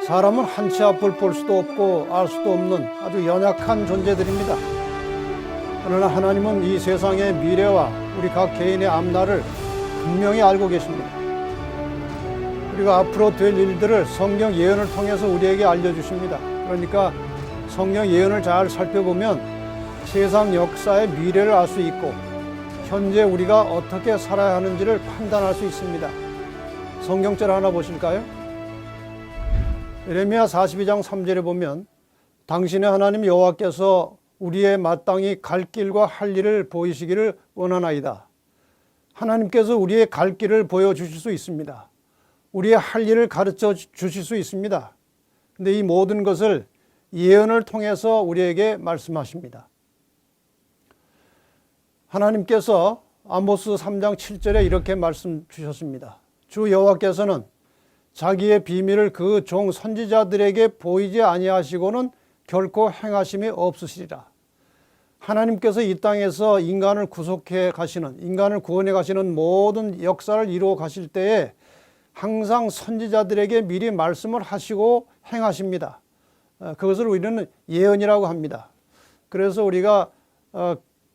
사람은 한 치 앞을 볼 수도 없고 알 수도 없는 아주 연약한 존재들입니다. 그러나 하나님은 이 세상의 미래와 우리 각 개인의 앞날을 분명히 알고 계십니다. 우리가 앞으로 될 일들을 성경 예언을 통해서 우리에게 알려주십니다. 그러니까 성경 예언을 잘 살펴보면 세상 역사의 미래를 알 수 있고 현재 우리가 어떻게 살아야 하는지를 판단할 수 있습니다. 성경절 하나 보실까요? 예레미야 42장 3절에 보면 당신의 하나님 여호와께서 우리의 마땅히 갈 길과 할 일을 보이시기를 원하나이다. 하나님께서 우리의 갈 길을 보여주실 수 있습니다. 우리의 할 일을 가르쳐 주실 수 있습니다. 근데 이 모든 것을 예언을 통해서 우리에게 말씀하십니다. 하나님께서 아모스 3장 7절에 이렇게 말씀 주셨습니다. 주 여호와께서는 자기의 비밀을 그 종 선지자들에게 보이지 아니하시고는 결코 행하심이 없으시리라. 하나님께서 이 땅에서 인간을 구속해 가시는, 인간을 구원해 가시는 모든 역사를 이루어 가실 때에 항상 선지자들에게 미리 말씀을 하시고 행하십니다. 그것을 우리는 예언이라고 합니다. 그래서 우리가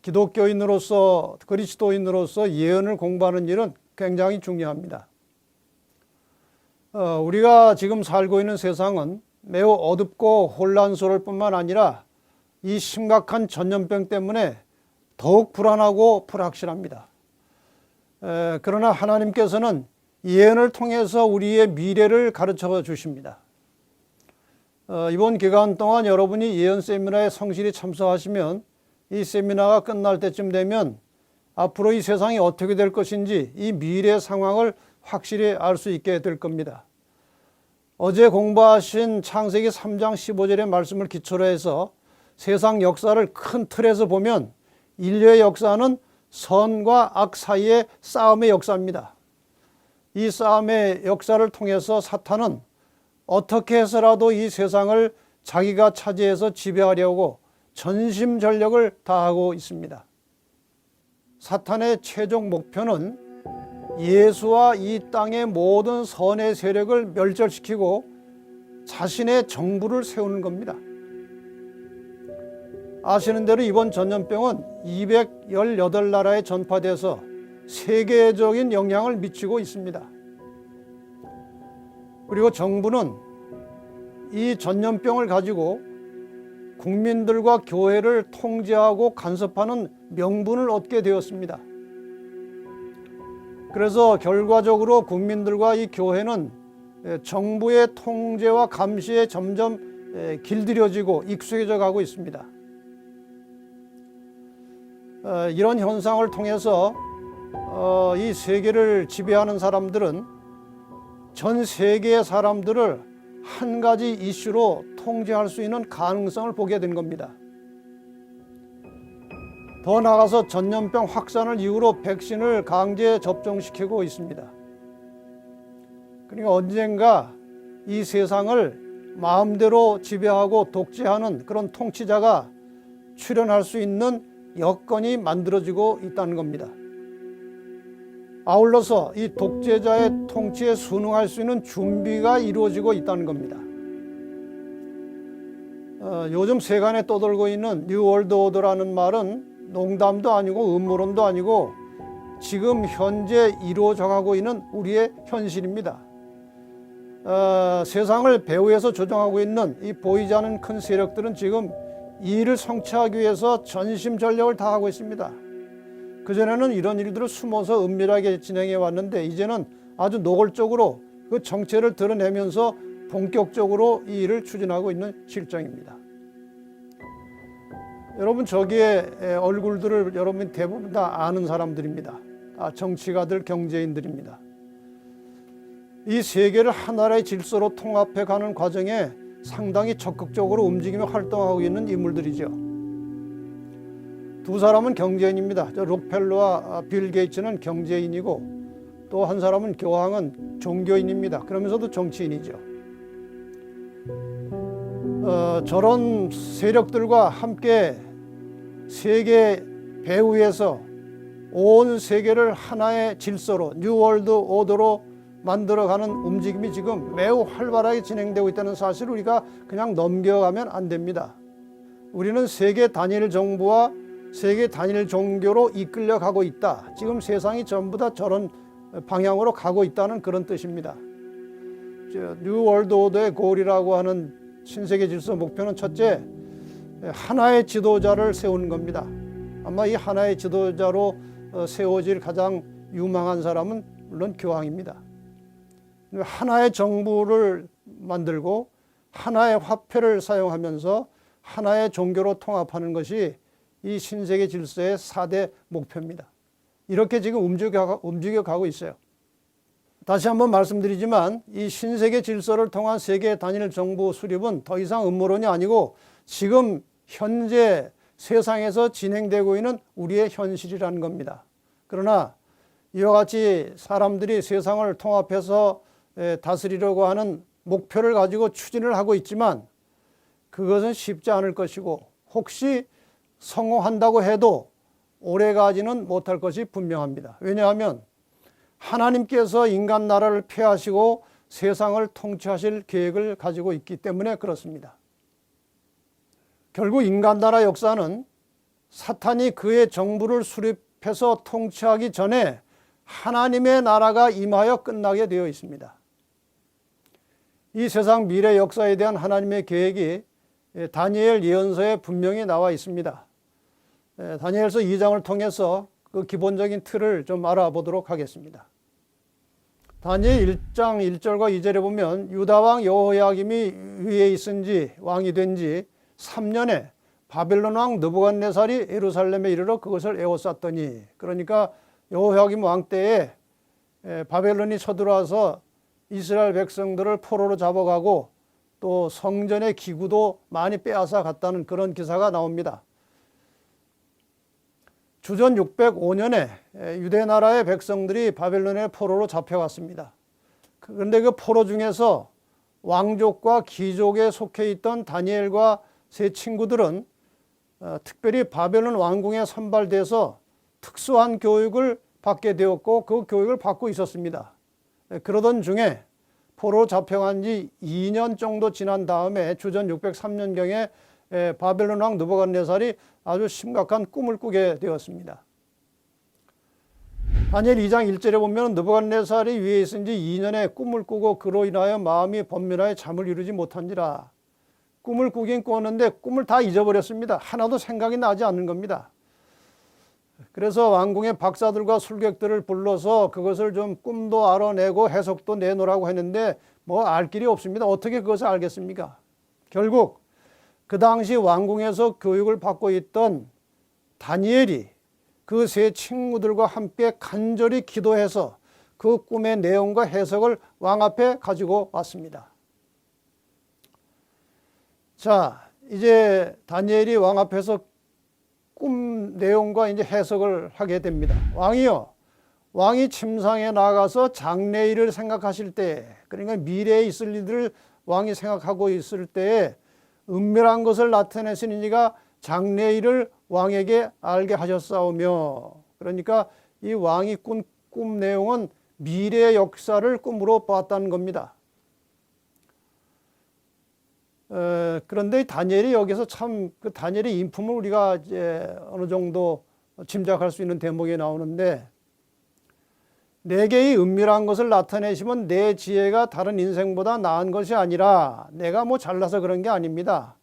기독교인으로서, 그리스도인으로서 예언을 공부하는 일은 굉장히 중요합니다. 우리가 지금 살고 있는 세상은 매우 어둡고 혼란스러울 뿐만 아니라 이 심각한 전염병 때문에 더욱 불안하고 불확실합니다. 그러나 하나님께서는 예언을 통해서 우리의 미래를 가르쳐 주십니다. 이번 기간 동안 여러분이 예언 세미나에 성실히 참석하시면 이 세미나가 끝날 때쯤 되면 앞으로 이 세상이 어떻게 될 것인지 이 미래 상황을 확실히 알 수 있게 될 겁니다. 어제 공부하신 창세기 3장 15절의 말씀을 기초로 해서 세상 역사를 큰 틀에서 보면 인류의 역사는 선과 악 사이의 싸움의 역사입니다. 이 싸움의 역사를 통해서 사탄은 어떻게 해서라도 이 세상을 자기가 차지해서 지배하려고 전심전력을 다하고 있습니다. 사탄의 최종 목표는 예수와 이 땅의 모든 선의 세력을 멸절시키고 자신의 정부를 세우는 겁니다. 아시는 대로 이번 전염병은 218나라에 전파돼서 세계적인 영향을 미치고 있습니다. 그리고 정부는 이 전염병을 가지고 국민들과 교회를 통제하고 간섭하는 명분을 얻게 되었습니다. 그래서 결과적으로 국민들과 이 교회는 정부의 통제와 감시에 점점 길들여지고 익숙해져 가고 있습니다. 이런 현상을 통해서 이 세계를 지배하는 사람들은 전 세계의 사람들을 한 가지 이슈로 통제할 수 있는 가능성을 보게 된 겁니다. 더 나아가서 전염병 확산을 이유로 백신을 강제 접종시키고 있습니다. 그러니까 언젠가 이 세상을 마음대로 지배하고 독재하는 그런 통치자가 출현할 수 있는 여건이 만들어지고 있다는 겁니다. 아울러서 이 독재자의 통치에 순응할 수 있는 준비가 이루어지고 있다는 겁니다. 요즘 세간에 떠돌고 있는 뉴 월드 오더라는 말은 농담도 아니고 음모론도 아니고 지금 현재 이루어져가고 있는 우리의 현실입니다. 세상을 배후에서 조종하고 있는 이 보이지 않는 큰 세력들은 지금 이 일을 성취하기 위해서 전심전력을 다하고 있습니다. 그전에는 이런 일들을 숨어서 은밀하게 진행해 왔는데 이제는 아주 노골적으로 그 정체를 드러내면서 본격적으로 이 일을 추진하고 있는 실정입니다. 여러분 저기에 얼굴들을 여러분 대부분 다 아는 사람들입니다. 다 정치가들, 경제인들입니다. 이 세계를 하나의 질서로 통합해 가는 과정에 상당히 적극적으로 움직이며 활동하고 있는 인물들이죠. 두 사람은 경제인입니다. 록펠러와 빌 게이츠는 경제인이고 또 한 사람은 교황은 종교인입니다. 그러면서도 정치인이죠. 저런 세력들과 함께 세계 배후에서 온 세계를 하나의 질서로 뉴 월드 오더로 만들어가는 움직임이 지금 매우 활발하게 진행되고 있다는 사실을 우리가 그냥 넘겨가면 안 됩니다. 우리는 세계 단일 정부와 세계 단일 종교로 이끌려 가고 있다. 지금 세상이 전부 다 저런 방향으로 가고 있다는 그런 뜻입니다. 뉴 월드 오더의 골이라고 하는 신세계 질서 목표는 첫째, 하나의 지도자를 세우는 겁니다. 아마 이 하나의 지도자로 세워질 가장 유망한 사람은 물론 교황입니다. 하나의 정부를 만들고 하나의 화폐를 사용하면서 하나의 종교로 통합하는 것이 이 신세계 질서의 4대 목표입니다. 이렇게 지금 움직여가고 있어요. 다시 한번 말씀드리지만 이 신세계 질서를 통한 세계 단일 정부 수립은 더 이상 음모론이 아니고 지금 현재 세상에서 진행되고 있는 우리의 현실이라는 겁니다. 그러나 이와 같이 사람들이 세상을 통합해서 다스리려고 하는 목표를 가지고 추진을 하고 있지만 그것은 쉽지 않을 것이고 혹시 성공한다고 해도 오래가지는 못할 것이 분명합니다. 왜냐하면 하나님께서 인간 나라를 폐하시고 세상을 통치하실 계획을 가지고 있기 때문에 그렇습니다. 결국 인간 나라 역사는 사탄이 그의 정부를 수립해서 통치하기 전에 하나님의 나라가 임하여 끝나게 되어 있습니다. 이 세상 미래 역사에 대한 하나님의 계획이 다니엘 예언서에 분명히 나와 있습니다. 다니엘서 2장을 통해서 그 기본적인 틀을 좀 알아보도록 하겠습니다. 다니엘 1장 1절과 2절에 보면 유다 왕 여호야김이 위에 있은 지 왕이 된 지 3년에 바벨론 왕 느부갓네살이 예루살렘에 이르러 그것을 에워쌌더니, 그러니까 여호야김 왕 때에 바벨론이 쳐들어와서 이스라엘 백성들을 포로로 잡아가고 또 성전의 기구도 많이 빼앗아 갔다는 그런 기사가 나옵니다. 주전 605년에 유대 나라의 백성들이 바벨론의 포로로 잡혀갔습니다. 그런데 그 포로 중에서 왕족과 귀족에 속해 있던 다니엘과 세 친구들은 특별히 바벨론 왕궁에 선발돼서 특수한 교육을 받게 되었고 그 교육을 받고 있었습니다. 그러던 중에 포로로 잡혀간 지 2년 정도 지난 다음에 주전 603년경에 바벨론 왕 느부갓네살이 아주 심각한 꿈을 꾸게 되었습니다. 다니엘 2장 1절에 보면 느부갓네살이 위에 있은 지 2년에 꿈을 꾸고 그로 인하여 마음이 번민하여 잠을 이루지 못한지라. 꿈을 꾸긴 꿨는데 꿈을 다 잊어버렸습니다. 하나도 생각이 나지 않는 겁니다. 그래서 왕궁의 박사들과 술객들을 불러서 그것을 좀 꿈도 알아내고 해석도 내놓으라고 했는데 뭐 알 길이 없습니다. 어떻게 그것을 알겠습니까? 결국 그 당시 왕궁에서 교육을 받고 있던 다니엘이 그 세 친구들과 함께 간절히 기도해서 그 꿈의 내용과 해석을 왕 앞에 가지고 왔습니다. 자, 이제 다니엘이 왕 앞에서 꿈 내용과 이제 해석을 하게 됩니다. 왕이요, 왕이 침상에 나가서 장래일을 생각하실 때, 그러니까 미래에 있을 일들을 왕이 생각하고 있을 때에 은밀한 것을 나타내시는 이가 장래일을 왕에게 알게 하셨사오며, 그러니까 이 왕이 꾼 꿈 내용은 미래의 역사를 꿈으로 봤다는 겁니다. 그런데 다니엘이 여기서 참 그 다니엘의 인품을 우리가 이제 어느 정도 짐작할 수 있는 대목이 나오는데, 내게 이 은밀한 것을 나타내시면 내 지혜가 다른 인생보다 나은 것이 아니라 내가 뭐 잘나서 그런 게 아닙니다.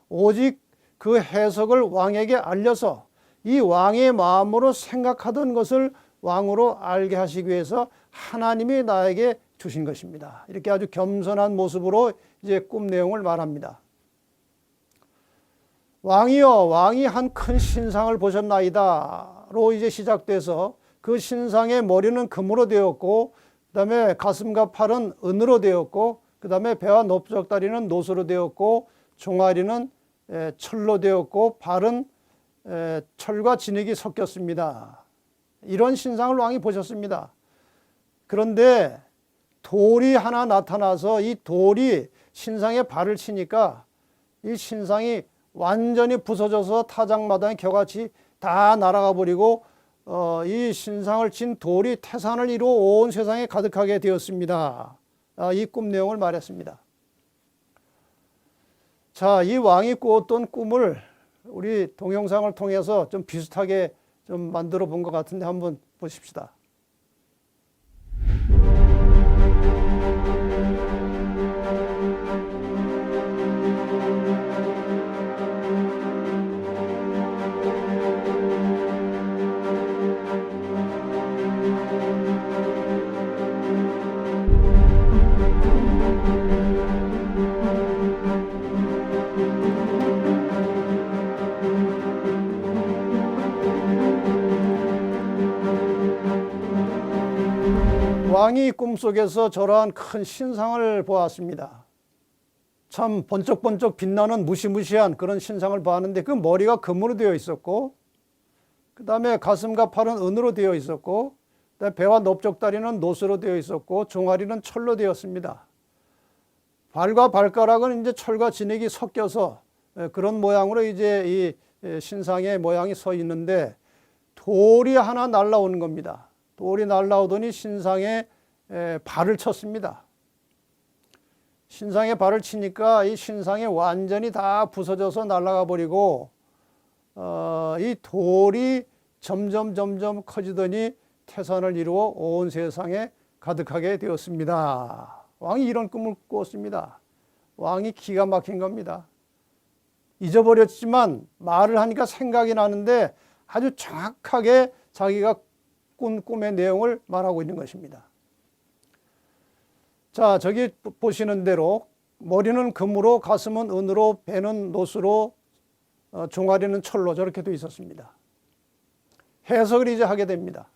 오직 그 해석을 왕에게 알려서 이 왕의 마음으로 생각하던 것을 왕으로 알게 하시기 위해서 하나님이 나에게 주신 것입니다. 이렇게 아주 겸손한 모습으로 이제 꿈 내용을 말합니다. 왕이여, 왕이 한 큰 신상을 보셨나이다로 이제 시작돼서 그 신상의 머리는 금으로 되었고, 그 다음에 가슴과 팔은 은으로 되었고, 그 다음에 배와 넓적다리는 노소로 되었고, 종아리는 철로 되었고, 발은 철과 진흙이 섞였습니다. 이런 신상을 왕이 보셨습니다. 그런데 돌이 하나 나타나서 이 돌이 신상에 발을 치니까 이 신상이 완전히 부서져서 타작마당에 겨같이 다 날아가 버리고 이 신상을 진 돌이 태산을 이루어 온 세상에 가득하게 되었습니다. 이 꿈 내용을 말했습니다. 자, 이 왕이 꾸었던 꿈을 우리 동영상을 통해서 좀 비슷하게 좀 만들어 본 것 같은데 한번 보십시다. 왕이 꿈속에서 저러한 큰 신상을 보았습니다. 참 번쩍번쩍 빛나는 무시무시한 그런 신상을 보았는데 그 머리가 금으로 되어 있었고, 그 다음에 가슴과 팔은 은으로 되어 있었고, 그다음에 배와 넓적다리는 노스로 되어 있었고, 종아리는 철로 되었습니다. 발과 발가락은 이제 철과 진흙이 섞여서 그런 모양으로 이제 이 신상의 모양이 서 있는데, 돌이 하나 날라오는 겁니다. 돌이 날라오더니 신상에 발을 쳤습니다. 신상에 발을 치니까 이 신상이 완전히 다 부서져서 날아가 버리고, 이 돌이 점점 커지더니 태산을 이루어 온 세상에 가득하게 되었습니다. 왕이 이런 꿈을 꿨습니다. 왕이 기가 막힌 겁니다. 잊어버렸지만 말을 하니까 생각이 나는데 아주 정확하게 자기가 꾼 꿈의 내용을 말하고 있는 것입니다. 자, 저기 보시는 대로 머리는 금으로, 가슴은 은으로, 배는 노스로, 종아리는 철로 저렇게 돼 있었습니다. 해석을 이제 하게 됩니다.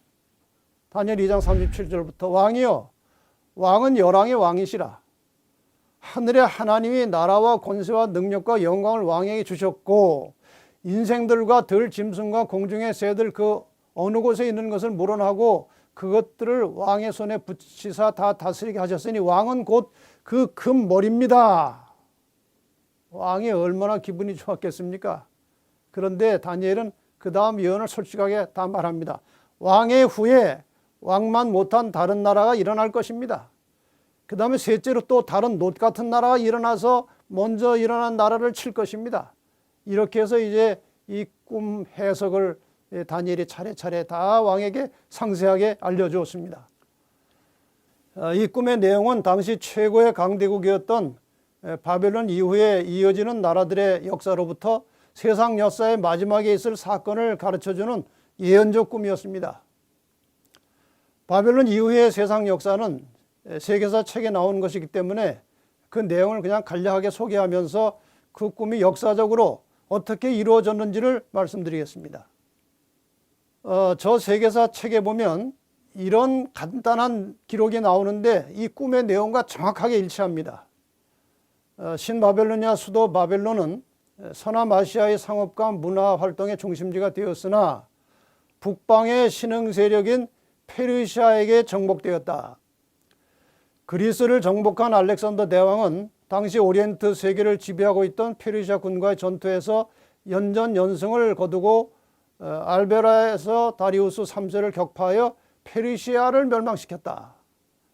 다니엘 2장 37절부터 왕이여, 왕은 열왕의 왕이시라. 하늘의 하나님이 나라와 권세와 능력과 영광을 왕에게 주셨고, 인생들과 들 짐승과 공중의 새들 그 어느 곳에 있는 것을 물어나고 그것들을 왕의 손에 붙이사 다 다스리게 하셨으니 왕은 곧 그 금머리입니다. 왕이 얼마나 기분이 좋았겠습니까? 그런데 다니엘은 그 다음 예언을 솔직하게 다 말합니다. 왕의 후에 왕만 못한 다른 나라가 일어날 것입니다. 그 다음에 셋째로 또 다른 놋 같은 나라가 일어나서 먼저 일어난 나라를 칠 것입니다. 이렇게 해서 이제 이 꿈 해석을 다니엘이 차례차례 다 왕에게 상세하게 알려주었습니다. 이 꿈의 내용은 당시 최고의 강대국이었던 바벨론 이후에 이어지는 나라들의 역사로부터 세상 역사의 마지막에 있을 사건을 가르쳐주는 예언적 꿈이었습니다. 바벨론 이후의 세상 역사는 세계사 책에 나온 것이기 때문에 그 내용을 그냥 간략하게 소개하면서 그 꿈이 역사적으로 어떻게 이루어졌는지를 말씀드리겠습니다. 저 세계사 책에 보면 이런 간단한 기록이 나오는데 이 꿈의 내용과 정확하게 일치합니다. 신바벨로니아 수도 바벨론은 서남아시아의 상업과 문화 활동의 중심지가 되었으나 북방의 신흥 세력인 페르시아에게 정복되었다. 그리스를 정복한 알렉산더 대왕은 당시 오리엔트 세계를 지배하고 있던 페르시아 군과의 전투에서 연전연승을 거두고 알베라에서 다리우스 3세를 격파하여 페르시아를 멸망시켰다.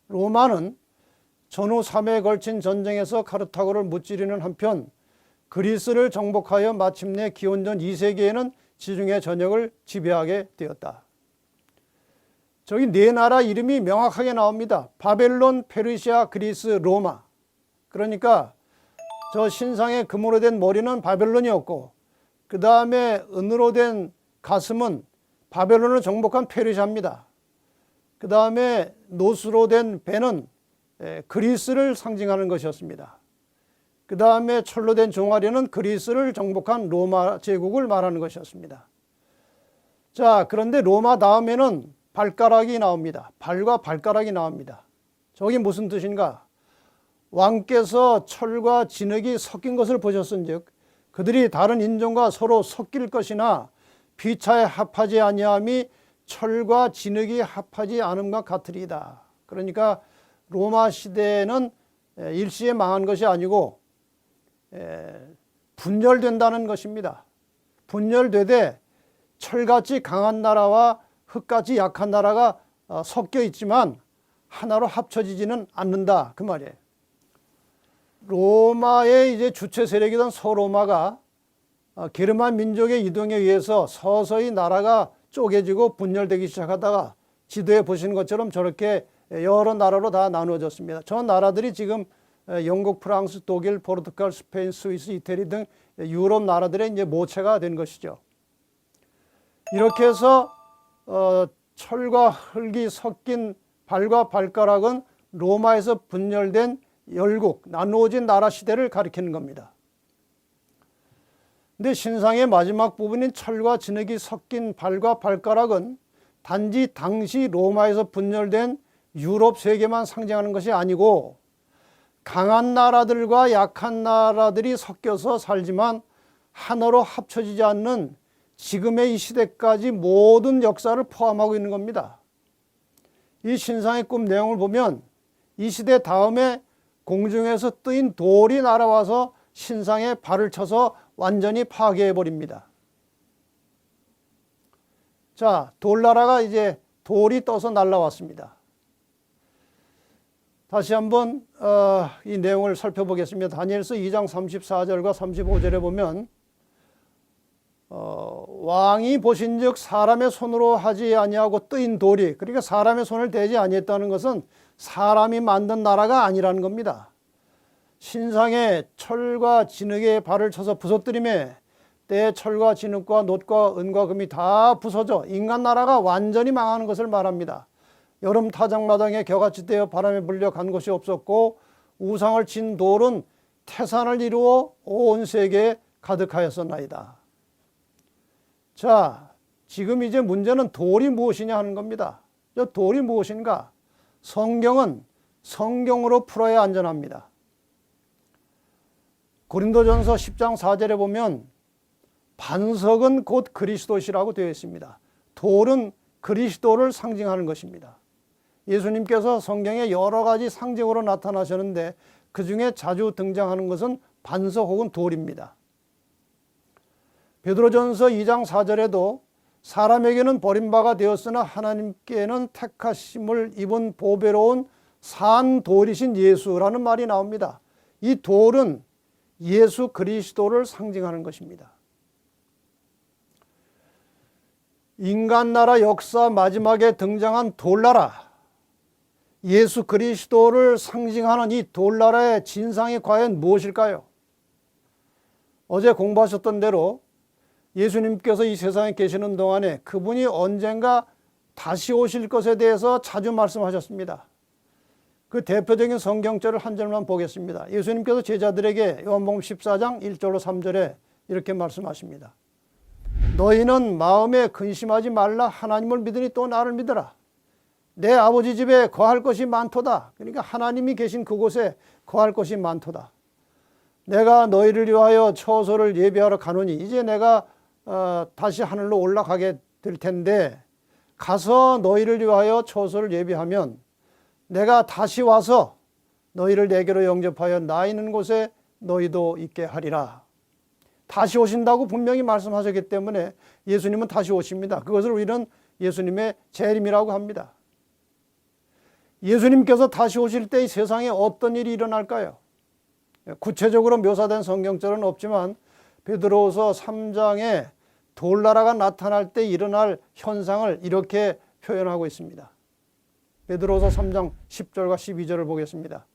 로마는 전후 3회에 걸친 전쟁에서 카르타고를 무찌르는 한편 그리스를 정복하여 마침내 기원전 2세기에는 지중해 전역을 지배하게 되었다. 저기 네 나라 이름이 명확하게 나옵니다. 바벨론, 페르시아, 그리스, 로마. 그러니까 저 신상의 금으로 된 머리는 바벨론이었고, 그 다음에 은으로 된 가슴은 바벨론을 정복한 페르시아입니다. 그 다음에 노스로 된 배는 그리스를 상징하는 것이었습니다. 그 다음에 철로 된 종아리는 그리스를 정복한 로마 제국을 말하는 것이었습니다. 자, 그런데 로마 다음에는 발가락이 나옵니다. 발과 발가락이 나옵니다. 저게 무슨 뜻인가? 왕께서 철과 진흙이 섞인 것을 보셨은즉 그들이 다른 인종과 서로 섞일 것이나 피차에 합하지 아니함이 철과 진흙이 합하지 않음과 같으리이다. 그러니까 로마 시대는 일시에 망한 것이 아니고 분열된다는 것입니다. 분열되되 철같이 강한 나라와 흙같이 약한 나라가 섞여 있지만 하나로 합쳐지지는 않는다 그 말이에요. 로마의 이제 주체 세력이던 서로마가 게르만 민족의 이동에 의해서 서서히 나라가 쪼개지고 분열되기 시작하다가 지도에 보시는 것처럼 저렇게 여러 나라로 다 나누어졌습니다. 저 나라들이 지금 영국, 프랑스, 독일, 포르투갈, 스페인, 스위스, 이태리 등 유럽 나라들의 이제 모체가 된 것이죠. 이렇게 해서 철과 흙이 섞인 발과 발가락은 로마에서 분열된 열국, 나누어진 나라 시대를 가리키는 겁니다. 근데 신상의 마지막 부분인 철과 진흙이 섞인 발과 발가락은 단지 당시 로마에서 분열된 유럽 세계만 상징하는 것이 아니고 강한 나라들과 약한 나라들이 섞여서 살지만 하나로 합쳐지지 않는 지금의 이 시대까지 모든 역사를 포함하고 있는 겁니다. 이 신상의 꿈 내용을 보면 이 시대 다음에 공중에서 뜨인 돌이 날아와서 신상에 발을 쳐서 완전히 파괴해 버립니다. 자, 돌나라가 이제 돌이 떠서 날아왔습니다. 다시 한번 이 내용을 살펴보겠습니다. 다니엘서 2장 34절과 35절에 보면 왕이 보신즉 사람의 손으로 하지 아니하고 뜨인 돌이, 그러니까 사람의 손을 대지 아니했다는 것은 사람이 만든 나라가 아니라는 겁니다. 신상에 철과 진흙에 발을 쳐서 부서뜨림에 때에 철과 진흙과 놋과 은과 금이 다 부서져 인간 나라가 완전히 망하는 것을 말합니다. 여름 타작마당에 겨같이 되어 바람에 불려 간 곳이 없었고 우상을 친 돌은 태산을 이루어 온 세계에 가득하였었나이다. 자, 지금 이제 문제는 돌이 무엇이냐 하는 겁니다. 저 돌이 무엇인가? 성경은 성경으로 풀어야 안전합니다. 고린도전서 10장 4절에 보면 반석은 곧 그리스도시라고 되어 있습니다. 돌은 그리스도를 상징하는 것입니다. 예수님께서 성경에 여러 가지 상징으로 나타나셨는데 그 중에 자주 등장하는 것은 반석 혹은 돌입니다. 베드로전서 2장 4절에도 사람에게는 버림바가 되었으나 하나님께는 택하심을 입은 보배로운 산 돌이신 예수라는 말이 나옵니다. 이 돌은 예수 그리스도를 상징하는 것입니다. 인간 나라 역사 마지막에 등장한 돌나라, 예수 그리스도를 상징하는 이 돌나라의 진상이 과연 무엇일까요? 어제 공부하셨던 대로 예수님께서 이 세상에 계시는 동안에 그분이 언젠가 다시 오실 것에 대해서 자주 말씀하셨습니다. 그 대표적인 성경절을 한 절만 보겠습니다. 예수님께서 제자들에게 요한복음 14장 1절로 3절에 이렇게 말씀하십니다. 너희는 마음에 근심하지 말라. 하나님을 믿으니 또 나를 믿으라. 내 아버지 집에 거할 것이 많도다. 그러니까 하나님이 계신 그곳에 거할 것이 많도다. 내가 너희를 위하여 처소를 예비하러 가노니 이제 내가 다시 하늘로 올라가게 될 텐데 가서 너희를 위하여 처소를 예비하면 내가 다시 와서 너희를 내게로 영접하여 나 있는 곳에 너희도 있게 하리라. 다시 오신다고 분명히 말씀하셨기 때문에 예수님은 다시 오십니다. 그것을 우리는 예수님의 재림이라고 합니다. 예수님께서 다시 오실 때 이 세상에 어떤 일이 일어날까요? 구체적으로 묘사된 성경절은 없지만 베드로후서 3장에 돌나라가 나타날 때 일어날 현상을 이렇게 표현하고 있습니다. 베드로후서 3장 10절과 12절을 보겠습니다.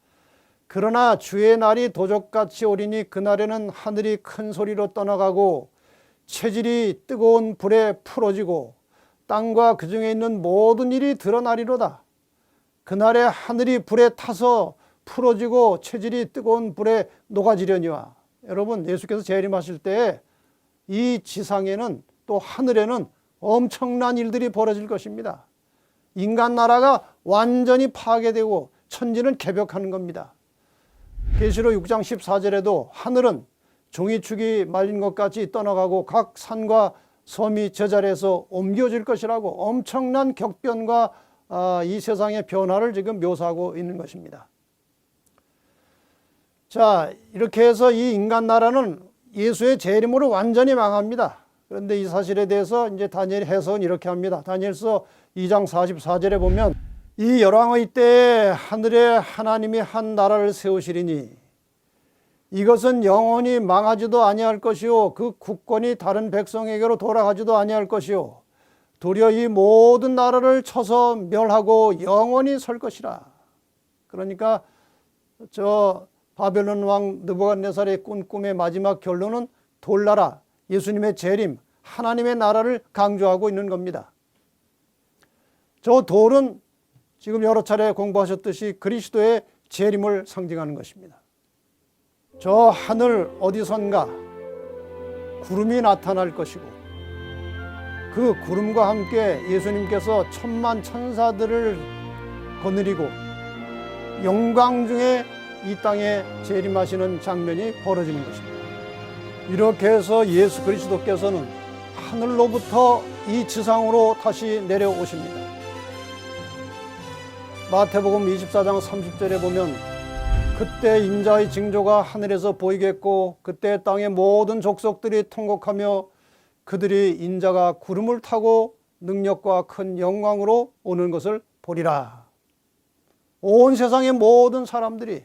그러나 주의 날이 도적같이 오리니 그날에는 하늘이 큰 소리로 떠나가고 체질이 뜨거운 불에 풀어지고 땅과 그 중에 있는 모든 일이 드러나리로다. 그날에 하늘이 불에 타서 풀어지고 체질이 뜨거운 불에 녹아지려니와. 여러분, 예수께서 재림하실 때 이 지상에는 또 하늘에는 엄청난 일들이 벌어질 것입니다. 인간 나라가 완전히 파괴되고 천지는 개벽하는 겁니다. 계시록 6장 14절에도 하늘은 종이축이 말린 것 같이 떠나가고 각 산과 섬이 제자리에서 옮겨질 것이라고 엄청난 격변과 이 세상의 변화를 지금 묘사하고 있는 것입니다. 자, 이렇게 해서 이 인간 나라는 예수의 재림으로 완전히 망합니다. 그런데 이 사실에 대해서 이제 다니엘 해석은 이렇게 합니다. 다니엘서 2장 44절에 보면 이 열왕의 때에 하늘에 하나님이 한 나라를 세우시리니 이것은 영원히 망하지도 아니할 것이요 그 국권이 다른 백성에게로 돌아가지도 아니할 것이요 도리어 이 모든 나라를 쳐서 멸하고 영원히 설 것이라. 그러니까 저 바벨론 왕 느부갓네살의 꾼 꿈의 마지막 결론은 돌나라, 예수님의 재림, 하나님의 나라를 강조하고 있는 겁니다. 저 돌은 지금 여러 차례 공부하셨듯이 그리스도의 재림을 상징하는 것입니다. 저 하늘 어디선가 구름이 나타날 것이고 그 구름과 함께 예수님께서 천만 천사들을 거느리고 영광 중에 이 땅에 재림하시는 장면이 벌어지는 것입니다. 이렇게 해서 예수 그리스도께서는 하늘로부터 이 지상으로 다시 내려오십니다. 마태복음 24장 30절에 보면 그때 인자의 징조가 하늘에서 보이겠고 그때 땅의 모든 족속들이 통곡하며 그들이 인자가 구름을 타고 능력과 큰 영광으로 오는 것을 보리라. 온 세상의 모든 사람들이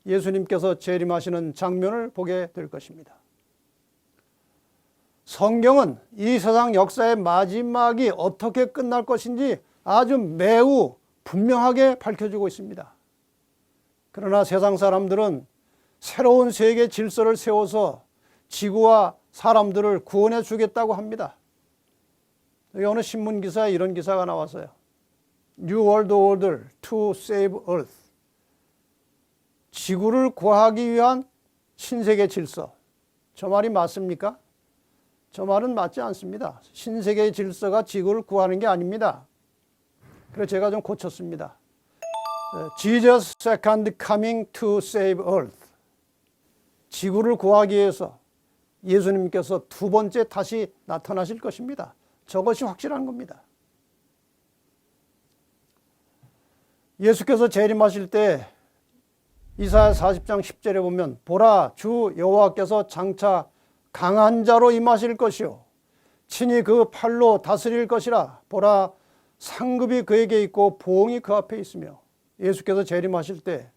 예수님께서 재림하시는 장면을 보게 될 것입니다. 성경은 이 세상 역사의 마지막이 어떻게 끝날 것인지 아주 매우 분명하게 밝혀주고 있습니다. 그러나 세상 사람들은 새로운 세계 질서를 세워서 지구와 사람들을 구원해 주겠다고 합니다. 여기 어느 신문 기사에 이런 기사가 나왔어요. New World Order to Save Earth. 지구를 구하기 위한 신세계 질서. 저 말이 맞습니까? 저 말은 맞지 않습니다. 신세계 질서가 지구를 구하는 게 아닙니다. 그래서 제가 좀 고쳤습니다. Jesus second coming to save earth. 지구를 구하기 위해서 예수님께서 두 번째 다시 나타나실 것입니다. 저것이 확실한 겁니다. 예수께서 재림하실 때 이사야 40장 10절에 보면 보라 주 여호와께서 장차 강한 자로 임하실 것이요 친히 그 팔로 다스릴 것이라. 보라 상급이 그에게 있고 보응이 그 앞에 있으며. 예수께서 재림하실 때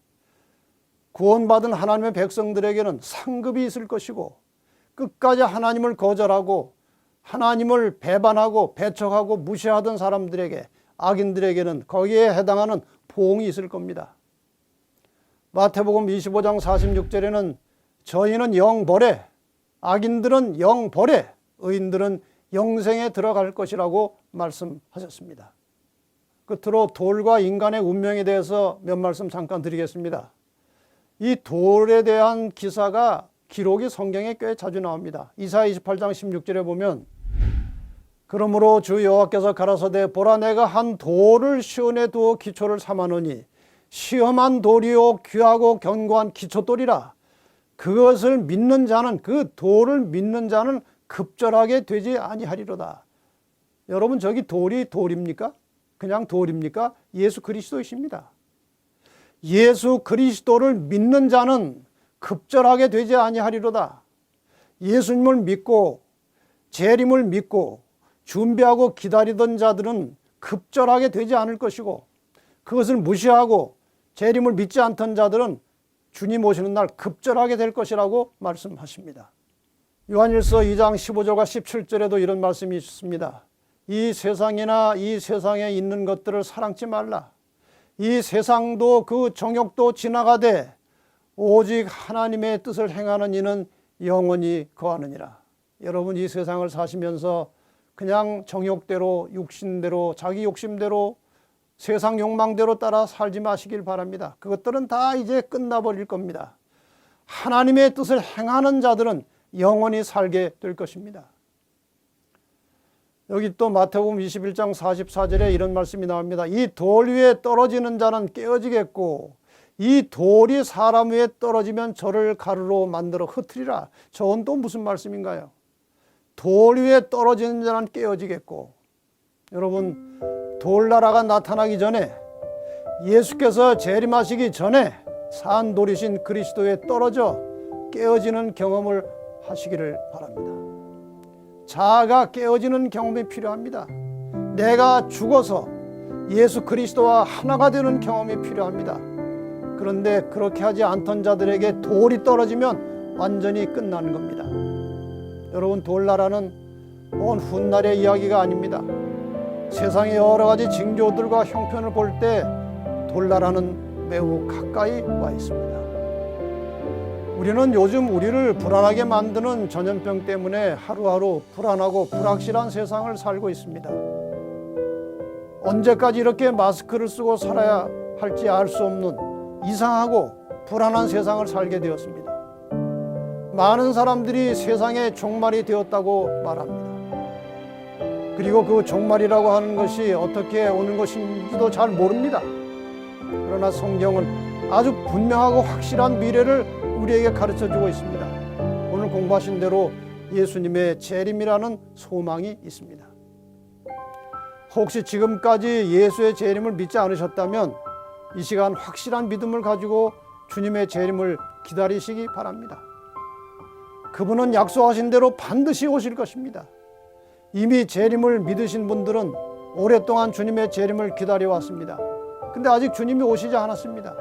구원받은 하나님의 백성들에게는 상급이 있을 것이고 끝까지 하나님을 거절하고 하나님을 배반하고 배척하고 무시하던 사람들에게 악인들에게는 거기에 해당하는 보응이 있을 겁니다. 마태복음 25장 46절에는 저희는 영벌에 악인들은 영벌에 의인들은 영생에 들어갈 것이라고 말씀하셨습니다. 끝으로 돌과 인간의 운명에 대해서 몇 말씀 잠깐 드리겠습니다. 이 돌에 대한 기사가 기록이 성경에 꽤 자주 나옵니다. 이사야 28장 16절에 보면 그러므로 주 여호와께서 가라사대 보라 내가 한 돌을 시온에 두어 기초를 삼아노니 시험한 돌이요 귀하고 견고한 기초돌이라. 그것을 믿는 자는 그 돌을 믿는 자는 급절하게 되지 아니하리로다. 여러분 저기 돌이 돌입니까? 그냥 돌입니까? 예수 그리스도이십니다. 예수 그리스도를 믿는 자는 급절하게 되지 아니하리로다. 예수님을 믿고 재림을 믿고 준비하고 기다리던 자들은 급절하게 되지 않을 것이고 그것을 무시하고 재림을 믿지 않던 자들은 주님 오시는 날 급절하게 될 것이라고 말씀하십니다. 요한일서 2장 15절과 17절에도 이런 말씀이 있습니다. 이 세상이나 이 세상에 있는 것들을 사랑치 말라. 이 세상도 그 정욕도 지나가되 오직 하나님의 뜻을 행하는 이는 영원히 거하느니라. 여러분 이 세상을 사시면서 그냥 정욕대로 육신대로 자기 욕심대로 세상 욕망대로 따라 살지 마시길 바랍니다. 그것들은 다 이제 끝나버릴 겁니다. 하나님의 뜻을 행하는 자들은 영원히 살게 될 것입니다. 여기 또 마태복음 21장 44절에 이런 말씀이 나옵니다. 이 돌 위에 떨어지는 자는 깨어지겠고 이 돌이 사람 위에 떨어지면 저를 가루로 만들어 흩으리라. 저건 또 무슨 말씀인가요? 돌 위에 떨어지는 자는 깨어지겠고. 여러분 돌나라가 나타나기 전에 예수께서 재림하시기 전에 산 돌이신 그리스도에 떨어져 깨어지는 경험을 하시기를 바랍니다. 자아가 깨어지는 경험이 필요합니다. 내가 죽어서 예수 그리스도와 하나가 되는 경험이 필요합니다. 그런데 그렇게 하지 않던 자들에게 돌이 떨어지면 완전히 끝나는 겁니다. 여러분, 돌나라는 먼 훗날의 이야기가 아닙니다. 세상의 여러 가지 징조들과 형편을 볼 때 돌나라는 매우 가까이 와 있습니다. 우리는 요즘 우리를 불안하게 만드는 전염병 때문에 하루하루 불안하고 불확실한 세상을 살고 있습니다. 언제까지 이렇게 마스크를 쓰고 살아야 할지 알 수 없는 이상하고 불안한 세상을 살게 되었습니다. 많은 사람들이 세상의 종말이 되었다고 말합니다. 그리고 그 종말이라고 하는 것이 어떻게 오는 것인지도 잘 모릅니다. 그러나 성경은 아주 분명하고 확실한 미래를 우리에게 가르쳐주고 있습니다. 오늘 공부하신 대로 예수님의 재림이라는 소망이 있습니다. 혹시 지금까지 예수의 재림을 믿지 않으셨다면 이 시간 확실한 믿음을 가지고 주님의 재림을 기다리시기 바랍니다. 그분은 약속하신 대로 반드시 오실 것입니다. 이미 재림을 믿으신 분들은 오랫동안 주님의 재림을 기다려왔습니다. 근데 아직 주님이 오시지 않았습니다.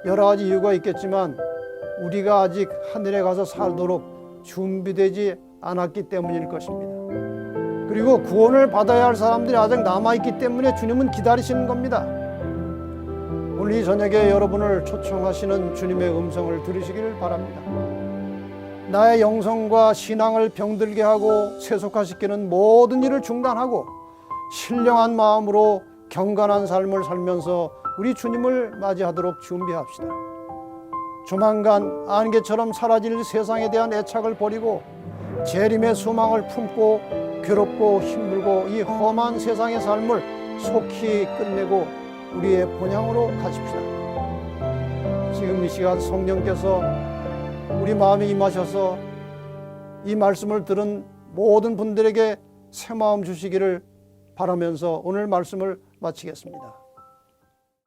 여러 가지 이유가 있겠지만 우리가 아직 하늘에 가서 살도록 준비되지 않았기 때문일 것입니다. 그리고 구원을 받아야 할 사람들이 아직 남아있기 때문에 주님은 기다리시는 겁니다. 오늘 이 저녁에 여러분을 초청하시는 주님의 음성을 들으시기를 바랍니다. 나의 영성과 신앙을 병들게 하고 세속화시키는 모든 일을 중단하고 신령한 마음으로 경건한 삶을 살면서 우리 주님을 맞이하도록 준비합시다. 조만간 안개처럼 사라질 세상에 대한 애착을 버리고 재림의 소망을 품고 괴롭고 힘들고 이 험한 세상의 삶을 속히 끝내고 우리의 본향으로 가십시다. 지금 이 시간 성령께서 우리 마음에 임하셔서 이 말씀을 들은 모든 분들에게 새 마음 주시기를 바라면서 오늘 말씀을 마치겠습니다.